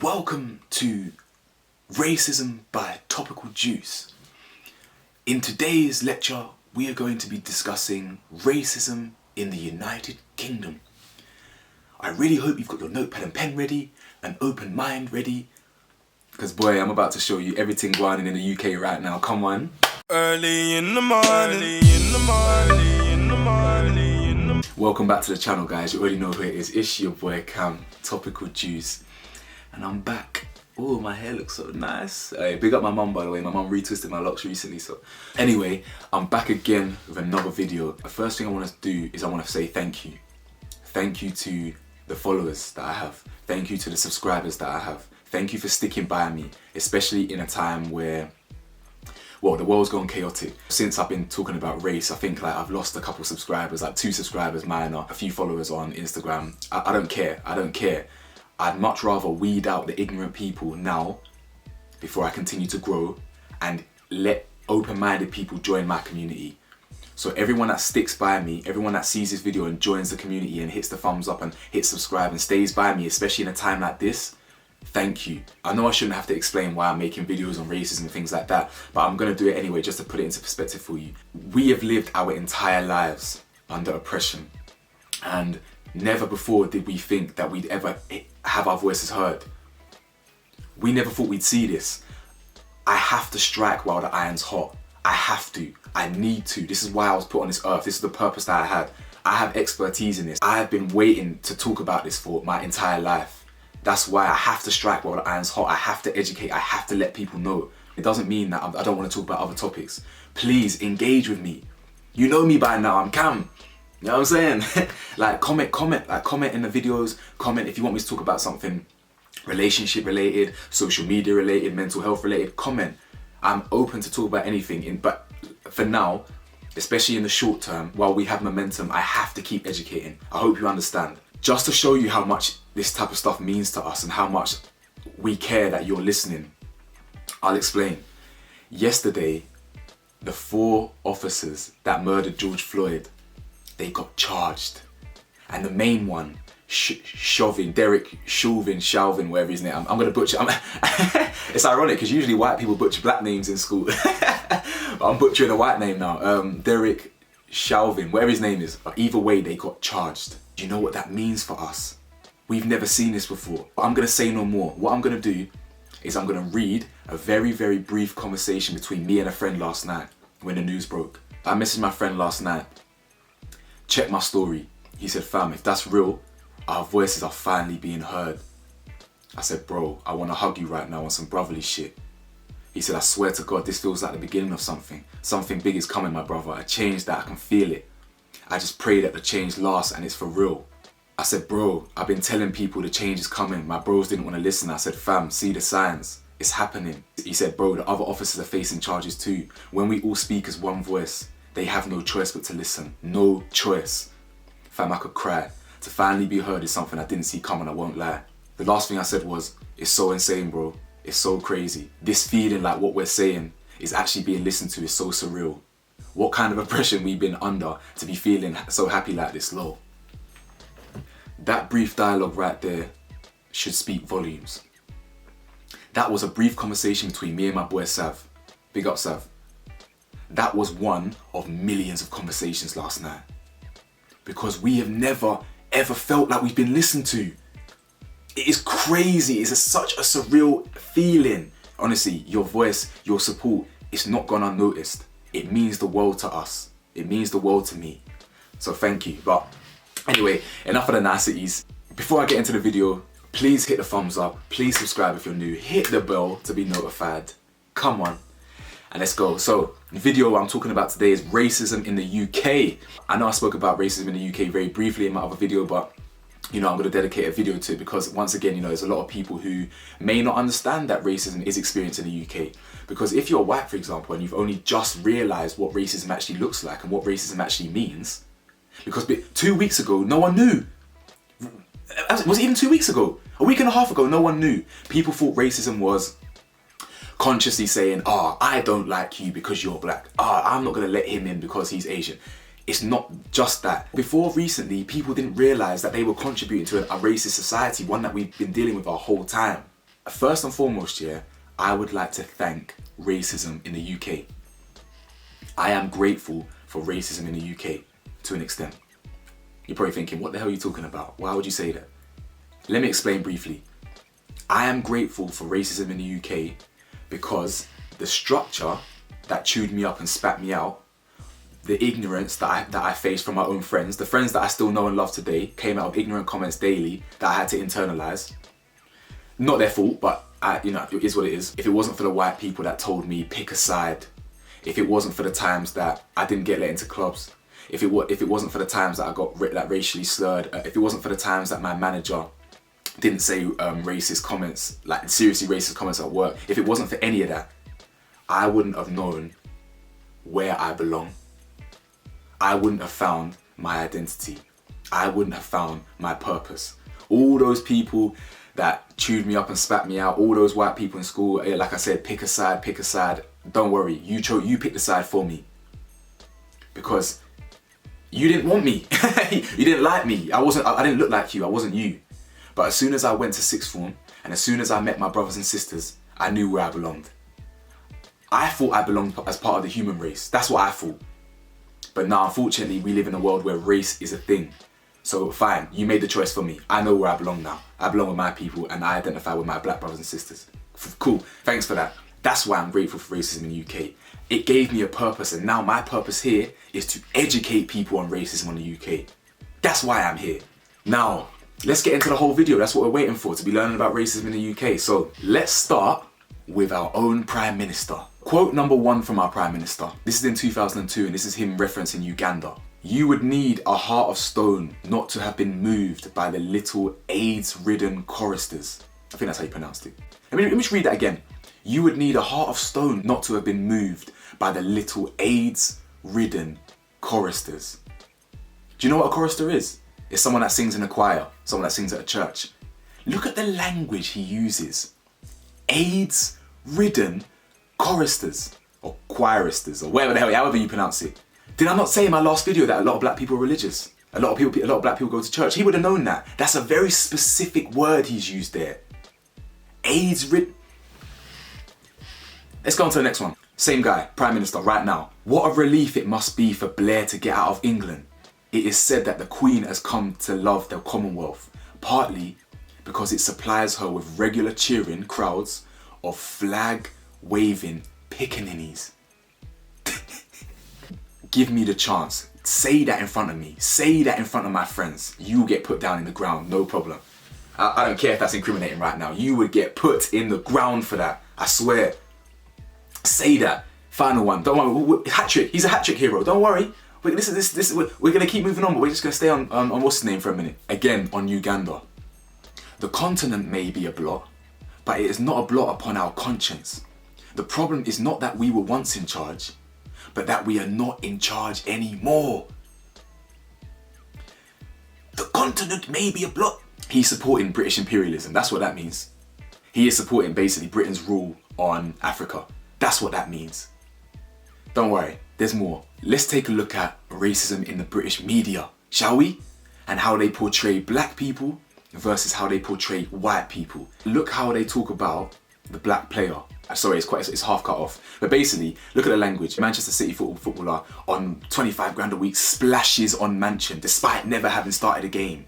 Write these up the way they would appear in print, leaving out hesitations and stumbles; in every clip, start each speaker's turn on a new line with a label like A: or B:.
A: Welcome to Racism by Topical Juice. In today's lecture, we are going to be discussing racism in the United Kingdom. I really hope you've got your notepad and pen ready, an open mind ready, because boy, I'm about to show you everything going on in the UK right now. Come on.
B: Early in the morning,
A: Welcome back to the channel, guys. You already know who it is. It's your boy Cam, Topical Juice. And I'm back. Oh, my hair looks so nice. Big up my mum, by the way. My mum retwisted my locks recently. So anyway, I'm back again with another video. The first thing I want to do is I want to say thank you. Thank you to the followers that I have. Thank you to the subscribers that I have. Thank you for sticking by me, especially in a time where, well, the world's gone chaotic. Since I've been talking about race, I think like I've lost a couple subscribers, like 2 subscribers minor, a few followers on Instagram. I don't care. I don't care. I'd much rather weed out the ignorant people now before I continue to grow and let open-minded people join my community. So everyone that sticks by me, everyone that sees this video and joins the community and hits the thumbs up and hits subscribe and stays by me, especially in a time like this, thank you. I know I shouldn't have to explain why I'm making videos on racism and things like that, but I'm gonna do it anyway just to put it into perspective for you. We have lived our entire lives under oppression, and never before did we think that we'd ever have our voices heard. We never thought we'd see this. I have to strike while the iron's hot. I have to. I need to. This is why I was put on this earth. This is the purpose that I had. I have expertise in this. I have been waiting to talk about this for my entire life. That's why I have to strike while the iron's hot. I have to educate. I have to let people know. It doesn't mean that I don't want to talk about other topics. Please engage with me. You know me by now. I'm Cam. You know what I'm saying? Like comment in the videos, comment if you want me to talk about something relationship related, social media related, mental health related, comment. I'm open to talk about anything, but for now, especially in the short term, while we have momentum, I have to keep educating. I hope you understand. Just to show you how much this type of stuff means to us and how much we care that you're listening, I'll explain. Yesterday, the 4 officers that murdered George Floyd, they got charged, and the main one, Derek Chauvin, whatever his name. I'm gonna butcher. It's ironic because usually white people butcher black names in school, but I'm butchering a white name now. Derek Chauvin, whatever his name is. But either way, they got charged. Do you know what that means for us? We've never seen this before. But I'm gonna say no more. What I'm gonna do is I'm gonna read a very, very brief conversation between me and a friend last night when the news broke. I messaged my friend last night. Check my story. He said, fam, if that's real, our voices are finally being heard. I said, bro, I want to hug you right now on some brotherly shit. He said, I swear to God, this feels like the beginning of something. Something big is coming, my brother. A change that I can feel it. I just pray that the change lasts and it's for real. I said, bro, I've been telling people the change is coming. My bros didn't want to listen. I said, fam, see the signs. It's happening. He said, bro, the other officers are facing charges too. When we all speak as one voice, they have no choice but to listen. No choice. Fam, I could cry. To finally be heard is something I didn't see coming, I won't lie. The last thing I said was, it's so insane, bro. It's so crazy. This feeling like what we're saying is actually being listened to is so surreal. What kind of oppression we've been under to be feeling so happy like this low? That brief dialogue right there should speak volumes. That was a brief conversation between me and my boy Sav. Big up, Sav. That was one of millions of conversations last night. Because we have never, ever felt like we've been listened to. It is crazy. It's such a surreal feeling. Honestly, your voice, your support, it's not gone unnoticed. It means the world to us. It means the world to me. So thank you. But anyway, enough of the niceties. Before I get into the video, please hit the thumbs up. Please subscribe if you're new. Hit the bell to be notified. Come on. And let's go. So the video I'm talking about today is racism in the UK. I know I spoke about racism in the UK very briefly in my other video, but you know, I'm going to dedicate a video to it because once again, you know, there's a lot of people who may not understand that racism is experienced in the UK. Because if you're white, for example, and you've only just realized what racism actually looks like and what racism actually means, because 2 weeks ago, no one knew. Was it even 2 weeks ago? A week and a half ago, no one knew. People thought racism was consciously saying, I don't like you because you're black. I'm not going to let him in because he's Asian. It's not just that. Before recently, people didn't realize that they were contributing to a racist society, one that we've been dealing with our whole time. First and foremost, yeah, I would like to thank racism in the UK. I am grateful for racism in the UK to an extent. You're probably thinking, what the hell are you talking about? Why would you say that? Let me explain briefly. I am grateful for racism in the UK because the structure that chewed me up and spat me out, the ignorance that I faced from my own friends, the friends that I still know and love today, came out of ignorant comments daily that I had to internalize. Not their fault, but it is what it is. If it wasn't for the white people that told me pick a side, if it wasn't for the times that I didn't get let into clubs, if it wasn't for the times that I got racially slurred, if it wasn't for the times that my manager didn't say racist comments, like seriously racist comments at work, if it wasn't for any of that, I wouldn't have known where I belong. I wouldn't have found my identity. I wouldn't have found my purpose. All those people that chewed me up and spat me out, all those white people in school, like I said, pick a side. Don't worry, you picked the side for me. Because you didn't want me. You didn't like me. I didn't look like you, I wasn't you. But as soon as I went to sixth form, and as soon as I met my brothers and sisters, I knew where I belonged. I thought I belonged as part of the human race. That's what I thought. But now, unfortunately, we live in a world where race is a thing. So fine, you made the choice for me. I know where I belong now. I belong with my people and I identify with my black brothers and sisters. Cool, thanks for that. That's why I'm grateful for racism in the UK. It gave me a purpose, and now my purpose here is to educate people on racism in the UK. That's why I'm here. Now, let's get into the whole video. That's what we're waiting for, to be learning about racism in the UK. So let's start with our own Prime Minister. Quote number 1 from our Prime Minister. This is in 2002 and this is him referencing Uganda. You would need a heart of stone not to have been moved by the little AIDS-ridden choristers. I think that's how you pronounced it. Let me just read that again. You would need a heart of stone not to have been moved by the little AIDS-ridden choristers. Do you know what a chorister is? It's someone that sings in a choir, someone that sings at a church. Look at the language he uses. AIDS-ridden choristers, or choiristers, or whatever the hell, however you pronounce it. Did I not say in my last video that a lot of black people are religious? A lot of black people go to church. He would have known that. That's a very specific word he's used there. AIDS-ridden. Let's go on to the next one. Same guy, Prime Minister, right now. What a relief it must be for Blair to get out of England. It is said that the Queen has come to love the Commonwealth, partly because it supplies her with regular cheering crowds of flag-waving pickaninnies. Give me the chance. Say that in front of me. Say that in front of my friends. You get put down in the ground, no problem. I don't care if that's incriminating right now. You would get put in the ground for that. I swear. Say that. Final one. Don't worry. Hat trick. He's a hat trick hero. Don't worry. We're gonna keep moving on, but we're just gonna stay on what's his name for a minute. Again, on Uganda. The continent may be a blot, but it is not a blot upon our conscience. The problem is not that we were once in charge, but that we are not in charge anymore. The continent may be a blot. He's supporting British imperialism. That's what that means. He is supporting basically Britain's rule on Africa. That's what that means. Don't worry, there's more. Let's take a look at racism in the British media, shall we? And how they portray black people versus how they portray white people. Look how they talk about the black player. Sorry, it's half cut off. But basically, look at the language. Manchester City footballer on 25 grand a week splashes on Mansion despite never having started a game.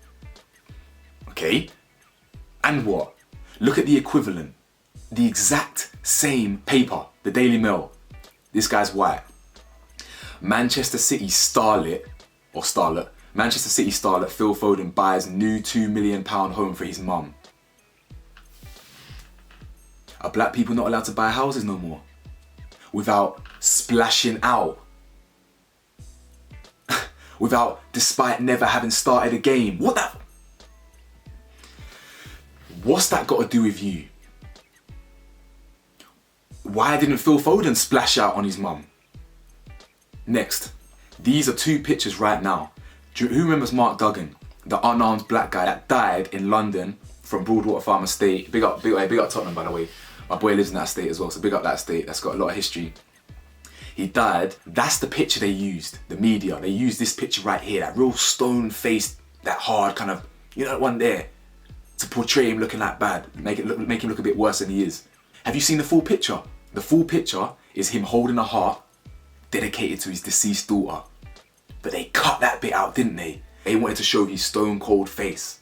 A: Okay? And what? Look at the equivalent. The exact same paper, the Daily Mail. This guy's white. Manchester City starlet, Manchester City starlet Phil Foden buys new £2 million home for his mum. Are black people not allowed to buy houses no more? Without splashing out? Despite never having started a game? What's that got to do with you? Why didn't Phil Foden splash out on his mum? Next, these are 2 pictures right now. Who remembers Mark Duggan, the unarmed black guy that died in London from Broadwater Farm Estate? Big up Tottenham, by the way. My boy lives in that estate as well, so big up that estate. That's got a lot of history. He died. That's the picture they used, the media. They used this picture right here, that real stone-faced, that hard kind of, you know, that one there. to portray him looking like bad, make him look a bit worse than he is. Have you seen the full picture? The full picture is him holding a heart dedicated to his deceased daughter. But they cut that bit out, didn't they? They wanted to show his stone cold face.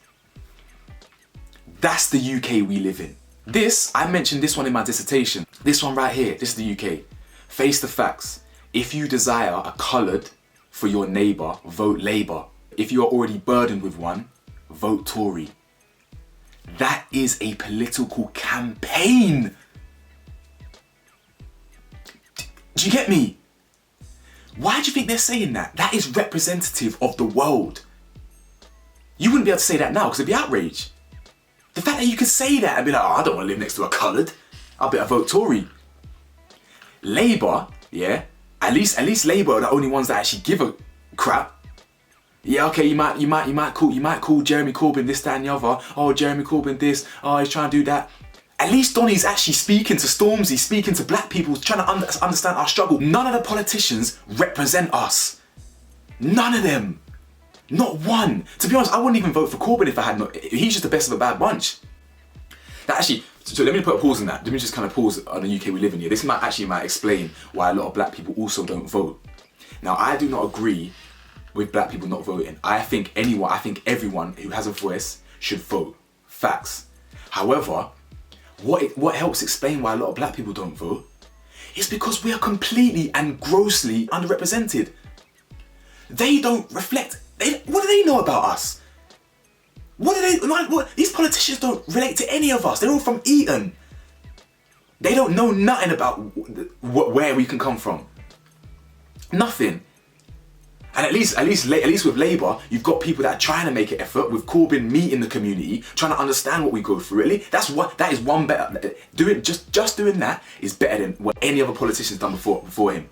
A: That's the UK we live in. This, I mentioned this one in my dissertation. This one right here, this is the UK. Face the facts. If you desire a coloured for your neighbour, vote Labour. If you are already burdened with one, vote Tory. That is a political campaign. Do you get me? Why do you think they're saying that? That is representative of the world. You wouldn't be able to say that now because it'd be outrage. The fact that you could say that and be like, oh, I don't want to live next to a coloured, I better vote Tory. Labour, yeah, at least Labour are the only ones that actually give a crap. Yeah, okay, you might call Jeremy Corbyn this, that, and the other. Oh, Jeremy Corbyn this. Oh, he's trying to do that. At least Donny's actually speaking to Stormzy, speaking to black people, trying to understand our struggle. None of the politicians represent us. None of them. Not one. To be honest, I wouldn't even vote for Corbyn if I had not. He's just the best of a bad bunch. Now, actually, so let me put a pause on that. Let me just kind of pause on the UK we live in here. This might explain why a lot of black people also don't vote. Now, I do not agree with black people not voting. I think everyone who has a voice should vote. Facts. However, what helps explain why a lot of black people don't vote is because we are completely and grossly underrepresented. They don't reflect. What do they know about us? These politicians don't relate to any of us. They're all from Eton. They don't know nothing about where we can come from. Nothing. And at least with Labour, you've got people that are trying to make an effort. With Corbyn meeting the community, trying to understand what we go through. Really, that is one better. Just doing that is better than what any other politician's done before him.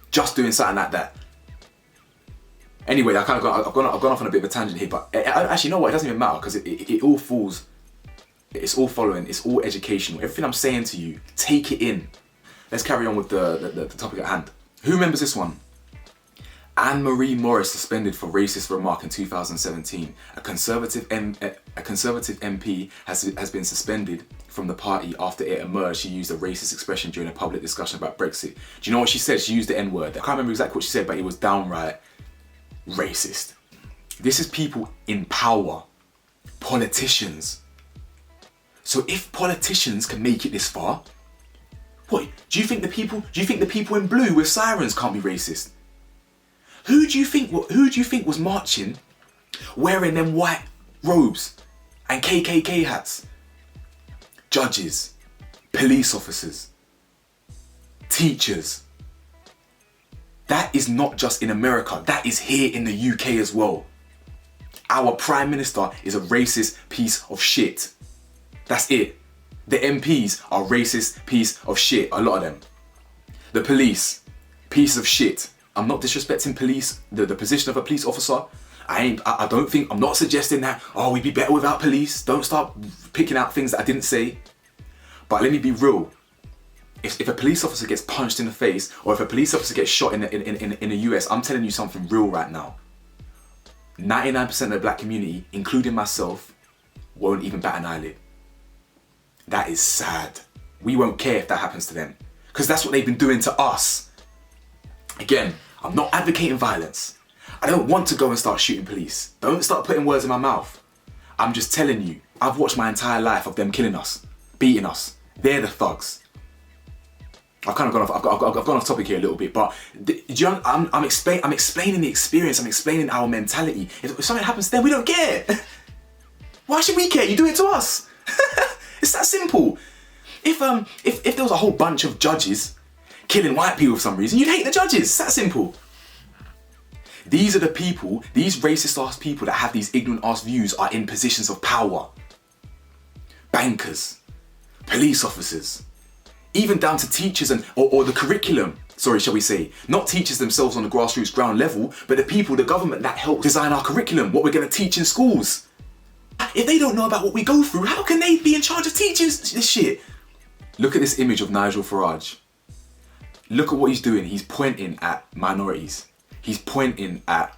A: Just doing something like that. Anyway, I've gone off on a bit of a tangent here, but actually, you know what? It doesn't even matter because it all falls. It's all following. It's all educational. Everything I'm saying to you, take it in. Let's carry on with the topic at hand. Who remembers this one? Anne-Marie Morris suspended for racist remark in 2017. A Conservative MP has been suspended from the party after it emerged she used a racist expression during a public discussion about Brexit. Do you know what she said? She used the N-word. I can't remember exactly what she said, but it was downright racist. This is people in power, politicians. So if politicians can make it this far, what do you think the people in blue with sirens can't be racist? Who do you think was marching wearing them white robes and KKK hats? Judges, police officers, teachers. That is not just in America, that is here in the UK as well. Our Prime Minister is a racist piece of shit. That's it. The MPs are racist piece of shit, a lot of them. The police, piece of shit. I'm not disrespecting police, the position of a police officer. I'm not suggesting that, oh, we'd be better without police. Don't start picking out things that I didn't say. But let me be real. If a police officer gets punched in the face, or if a police officer gets shot in the US, I'm telling you something real right now. 99% of the black community, including myself, won't even bat an eyelid. That is sad. We won't care if that happens to them. Because that's what they've been doing to us. Again, I'm not advocating violence. I don't want to go and start shooting police. Don't start putting words in my mouth. I'm just telling you, I've watched my entire life of them killing us, beating us. They're the thugs. I've kind of gone off. I've gone off topic here a little bit, but I'm explaining the experience. I'm explaining our mentality. If something happens to them, we don't care. Why should we care? You do it to us. It's that simple. If there was a whole bunch of judges killing white people for some reason, you'd hate the judges. It's that simple. These are the people, these racist ass people that have these ignorant ass views are in positions of power. Bankers, police officers, even down to teachers or the curriculum, shall we say. Not teachers themselves on the grassroots ground level, but the people, the government that help design our curriculum, what we're going to teach in schools. If they don't know about what we go through, how can they be in charge of teaching this shit? Look at this image of Nigel Farage. Look at what he's doing. He's pointing at minorities. He's pointing at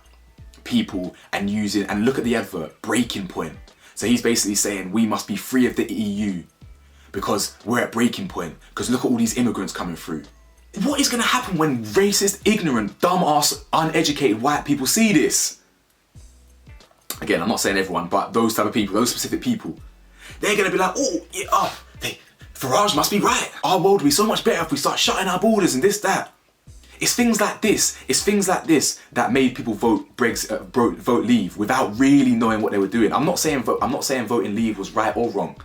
A: people and look at the advert, breaking point. So he's basically saying we must be free of the EU because we're at breaking point, because look at all these immigrants coming through. What is gonna happen when racist, ignorant, dumbass, uneducated white people see this? Again, I'm not saying everyone, but those type of people, those specific people, they're gonna be like, oh, yeah, Farage must be right. Our world would be so much better if we start shutting our borders and this, that. It's things like this that made people vote leave without really knowing what they were doing. I'm not saying voting leave was right or wrong.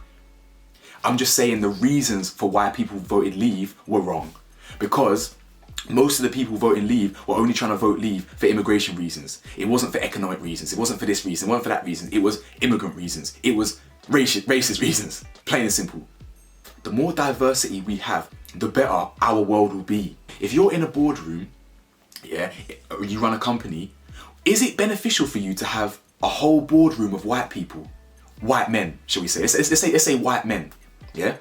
A: I'm just saying the reasons for why people voted leave were wrong. Because most of the people voting leave were only trying to vote leave for immigration reasons. It wasn't for economic reasons. It wasn't for this reason. It wasn't for that reason. It was immigrant reasons. It was racist reasons. Plain and simple. The more diversity we have, the better our world will be. If you're in a boardroom, yeah, you run a company, is it beneficial for you to have a whole boardroom of white people? White men, shall we say? Let's say white men, yeah?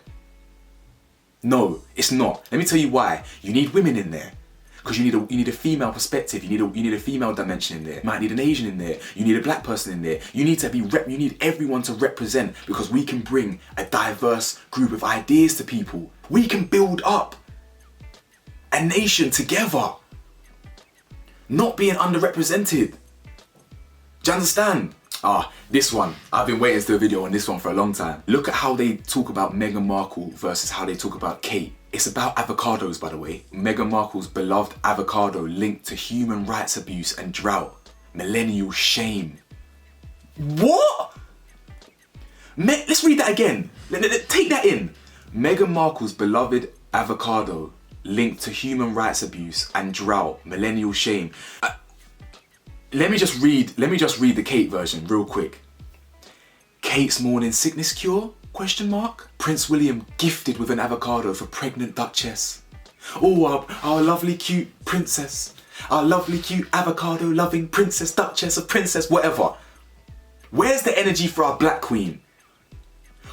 A: No, it's not. Let me tell you why. You need women in there. Because you need a female perspective. You need a female dimension in there. You might need an Asian in there. You need a black person in there. You need everyone to represent, because we can bring a diverse group of ideas to people. We can build up a nation together. Not being underrepresented. Do you understand? This one. I've been waiting to do a video on this one for a long time. Look at how they talk about Meghan Markle versus how they talk about Kate. It's about avocados, by the way. Meghan Markle's beloved avocado linked to human rights abuse and drought. Millennial shame. What? Let's read that again. Take that in. Meghan Markle's beloved avocado linked to human rights abuse and drought. Millennial shame. Let me just read the Kate version real quick. Kate's morning sickness cure? ? Prince William gifted with an avocado for pregnant Duchess. Oh, our lovely cute princess. Our lovely cute avocado loving princess, Duchess, or princess, whatever. Where's the energy for our black queen?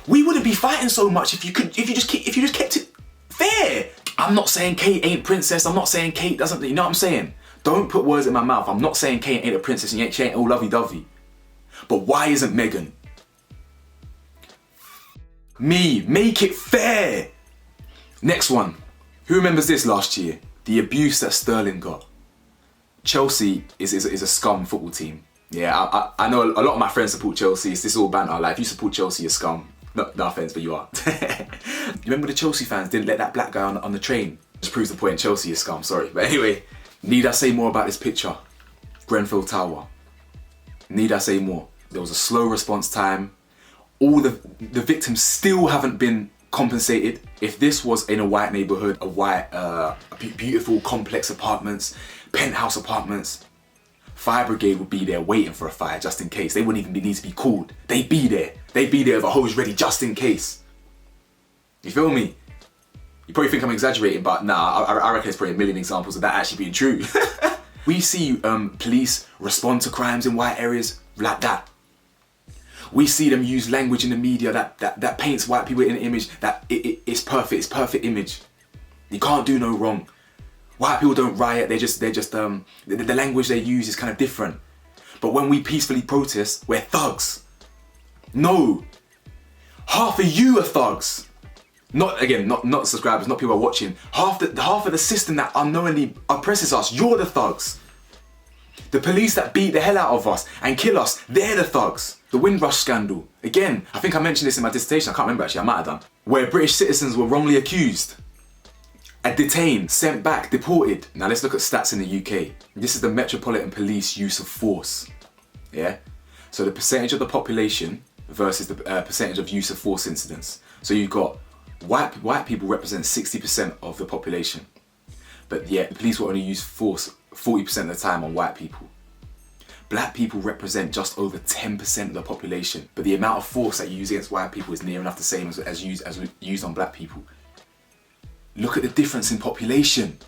A: We wouldn't be fighting so much if you just kept it fair. I'm not saying Kate ain't princess. I'm not saying Kate doesn't, you know what I'm saying? Don't put words in my mouth. I'm not saying Kate ain't a princess and she ain't all lovey-dovey. But why isn't Meghan? Make it fair. Next one. Who remembers this last year? The abuse that Sterling got. Chelsea is a scum football team. Yeah, I know a lot of my friends support Chelsea. It's this all banter. Like, if you support Chelsea, you're scum. No offense, but you are. You remember the Chelsea fans didn't let that black guy on the train? Just proves the point. Chelsea is scum. Sorry, but anyway, need I say more about this picture? Grenfell Tower. Need I say more? There was a slow response time. All the victims still haven't been compensated. If this was in a white neighborhood, beautiful complex apartments, penthouse apartments, fire brigade would be there waiting for a fire just in case. They wouldn't even need to be called. They'd be there with a hose ready just in case. You feel me? You probably think I'm exaggerating, but nah, I reckon there's probably a million examples of that actually being true. We see police respond to crimes in white areas like that. We see them use language in the media that paints white people in an image that it's perfect image. You can't do no wrong. White people don't riot, the language they use is kind of different. But when we peacefully protest, we're thugs. No, half of you are thugs. Not subscribers, not people who are watching. Half of the system that unknowingly oppresses us, you're the thugs. The police that beat the hell out of us and kill us, they're the thugs. The Windrush scandal. Again, I think I mentioned this in my dissertation, I can't remember actually, I might have done. Where British citizens were wrongly accused, detained, sent back, deported. Now let's look at stats in the UK. This is the Metropolitan Police use of force. Yeah? So the percentage of the population versus the percentage of use of force incidents. So you've got white people represent 60% of the population. But yet the police will only use force 40% of the time on white people. Black people represent just over 10% of the population, but the amount of force that you use against white people is near enough the same as used on black people. Look at the difference in population.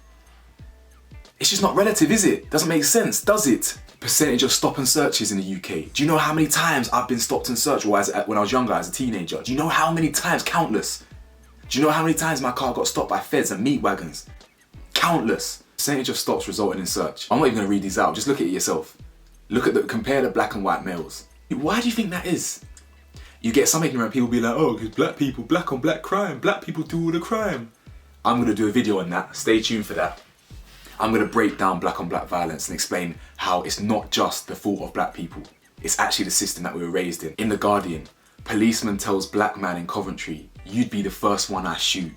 A: It's just not relative, is it? Doesn't make sense, does it? Percentage of stop and searches in the UK. Do you know how many times I've been stopped and searched when I was younger as a teenager? Do you know how many times? Countless. Do you know how many times my car got stopped by feds and meat wagons? Countless. Percentage of stops resulting in search. I'm not even gonna read these out, just look at it yourself. Compare the black and white males. Why do you think that is? you get some ignorant people be like, oh, because black people, black on black crime, black people do all the crime. I'm gonna do a video on that, stay tuned for that. I'm gonna break down black on black violence and explain how it's not just the fault of black people. It's actually the system that we were raised in. In The Guardian, policeman tells black man in Coventry, you'd be the first one I shoot.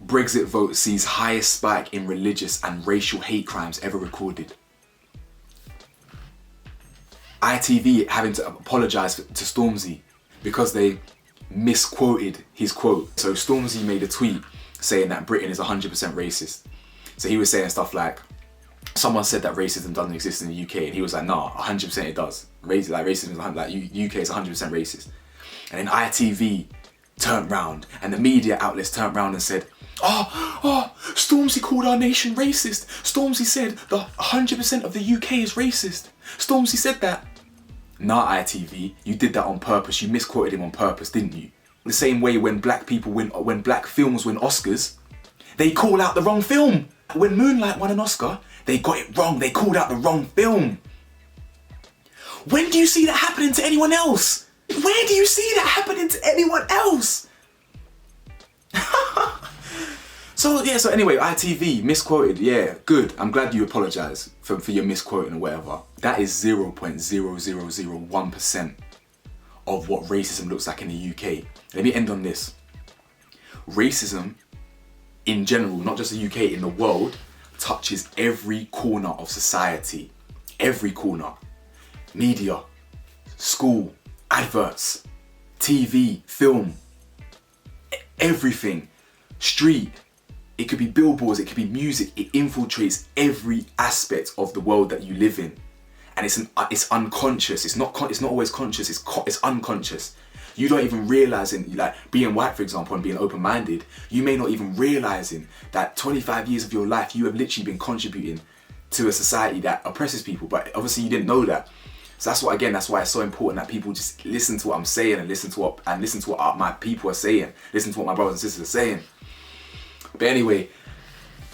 A: Brexit vote sees highest spike in religious and racial hate crimes ever recorded. ITV having to apologise to Stormzy because they misquoted his quote. So Stormzy made a tweet saying that Britain is 100% racist. So he was saying stuff like, someone said that racism doesn't exist in the UK, and he was like, nah, 100% it does. Racism is UK is 100% racist. And then ITV turned round, and the media outlets turned round and said, Stormzy called our nation racist. Stormzy said that 100% of the UK is racist. Stormzy said that. Nah, ITV, you did that on purpose. You misquoted him on purpose, didn't you? The same way when black films win Oscars, they call out the wrong film. When Moonlight won an Oscar, they got it wrong. They called out the wrong film. When do you see that happening to anyone else? Where do you see that happening to anyone else? So anyway, ITV misquoted, yeah, good. I'm glad you apologise for your misquoting or whatever. That is 0.0001% of what racism looks like in the UK. Let me end on this. Racism in general, not just the UK, in the world, touches every corner of society. Every corner. Media, school, adverts, TV, film, everything. Street. It could be billboards, it could be music. It infiltrates every aspect of the world that you live in. And it's unconscious. It's not always conscious. It's unconscious. You don't even realizing, like being white, for example, and being open-minded, you may not even realizing that 25 years of your life you have literally been contributing to a society that oppresses people. But obviously you didn't know that. So that's why it's so important that people just listen to what I'm saying and listen to what my people are saying. Listen to what my brothers and sisters are saying. But anyway,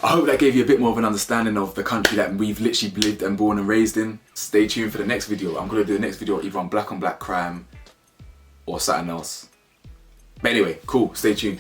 A: I hope that gave you a bit more of an understanding of the country that we've literally lived and born and raised in. Stay tuned for the next video. I'm going to do the next video either on black crime or something else. But anyway, cool, stay tuned.